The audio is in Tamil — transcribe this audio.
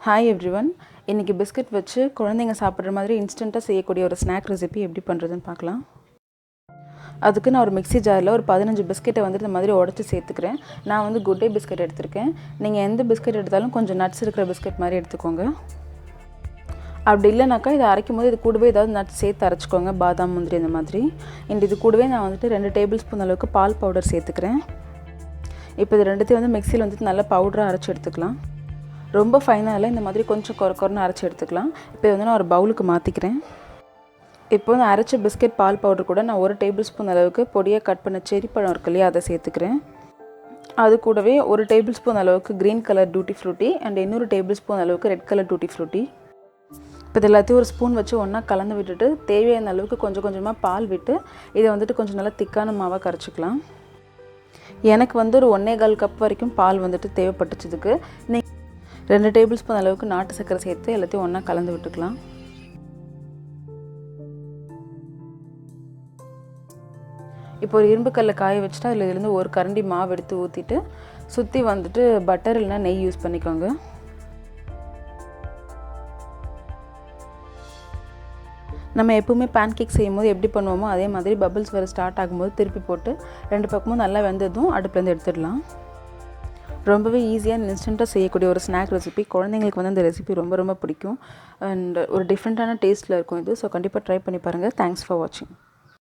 Hi everyone. இன்றைக்கி பிஸ்கட் வச்சு குழந்தைங்க சாப்பிட்ற மாதிரி இன்ஸ்டண்ட்டாக செய்யக்கூடிய ஒரு ஸ்நாக் ரெசிபி எப்படி பண்ணுறதுன்னு பார்க்கலாம். அதுக்கு நான் ஒரு மிக்ஸி ஜாரில் ஒரு 15 பிஸ்கெட்டை இந்த மாதிரி உடச்சி சேர்த்துக்கிறேன். நான் குட் டே பிஸ்கட் எடுத்திருக்கேன். நீங்கள் எந்த பிஸ்கட் எடுத்தாலும் கொஞ்சம் நட்ஸ் இருக்கிற பிஸ்கட் மாதிரி எடுத்துக்கோங்க. அப்படி இல்லைனாக்கா இதை அரைக்கும் போது இது கூடவே ஏதாவது நட்ஸ் சேர்த்து அரைச்சிக்கோங்க, பாதாம் முந்திரி இந்த மாதிரி. இது கூடவே நான் 2 டேபிள் ஸ்பூன் அளவுக்கு பால் பவுடர் சேர்த்துக்கிறேன். இப்போ இது ரெண்டுத்தையும் மிக்சியில் நல்லா பவுடராக அரைச்சி எடுத்துக்கலாம். ரொம்ப ஃபைனாக இல்லை, இந்த மாதிரி கொஞ்சம் கொரன்னு அரைச்சி எடுத்துக்கலாம். இப்போ நான் ஒரு பவுலுக்கு மாற்றிக்கிறேன். இப்போ அரைச்ச பிஸ்கெட் பால் பவுடர் கூட நான் 1 டேபிள் ஸ்பூன் அளவுக்கு பொடியாக கட் பண்ண செர்ரி பழம் இருக்கு இல்லையா, அதை சேர்த்துக்கிறேன். அது கூடவே 1 டேபிள் ஸ்பூன் அளவுக்கு green colour tutti frutti and இன்னொரு டேபிள் ஸ்பூன் அளவுக்கு ரெட் கலர் டூட்டி ஃப்ரூட்டி. இப்போ இது எல்லாத்தையும் ஒரு ஸ்பூன் வச்சு ஒன்றா கலந்து விட்டுட்டு தேவையான அளவுக்கு கொஞ்சம் கொஞ்சமாக பால் விட்டு இதை கொஞ்சம் நல்லா திக்கான மாவாக கரைச்சிக்கலாம். எனக்கு ஒரு 1.25 கப் வரைக்கும் பால் தேவைப்பட்டுச்சதுக்கு நீங்கள் 2 டேபிள் ஸ்பூன் அளவுக்கு நாட்டு சர்க்கரை சேர்த்து எல்லாத்தையும் ஒன்றா கலந்து விட்டுக்கலாம். இப்போ ஒரு இரும்பு கல்லை காய வச்சுட்டு அதில் ஒரு கரண்டி மாவு எடுத்து ஊற்றிட்டு சுற்றி பட்டர் இல்லைனா நெய் யூஸ் பண்ணிக்கோங்க. நம்ம எப்போவுமே பேன் கேக் செய்யும் போது எப்படி பண்ணுவோமோ அதே மாதிரி பபிள்ஸ் வர ஸ்டார்ட் ஆகும்போது திருப்பி போட்டு 2 பக்கமும் நல்லா வெந்ததும் அடுப்புலேருந்து எடுத்துடலாம். ரொம்பவே ஈஸியாக இன்ஸ்டண்ட்டாக செய்யக்கூடிய ஒரு ஸ்நாக் ரெசிபி. குழந்தைங்களுக்கு இந்த ரெசிபி ரொம்ப ரொம்ப பிடிக்கும் அண்ட் ஒரு டிஃப்ரெண்ட்டான டேஸ்ட்டில் இருக்கும் இது. ஸோ கண்டிப்பாக ட்ரை பண்ணி பாருங்கள். தேங்க்ஸ் ஃபார் வாட்சிங்.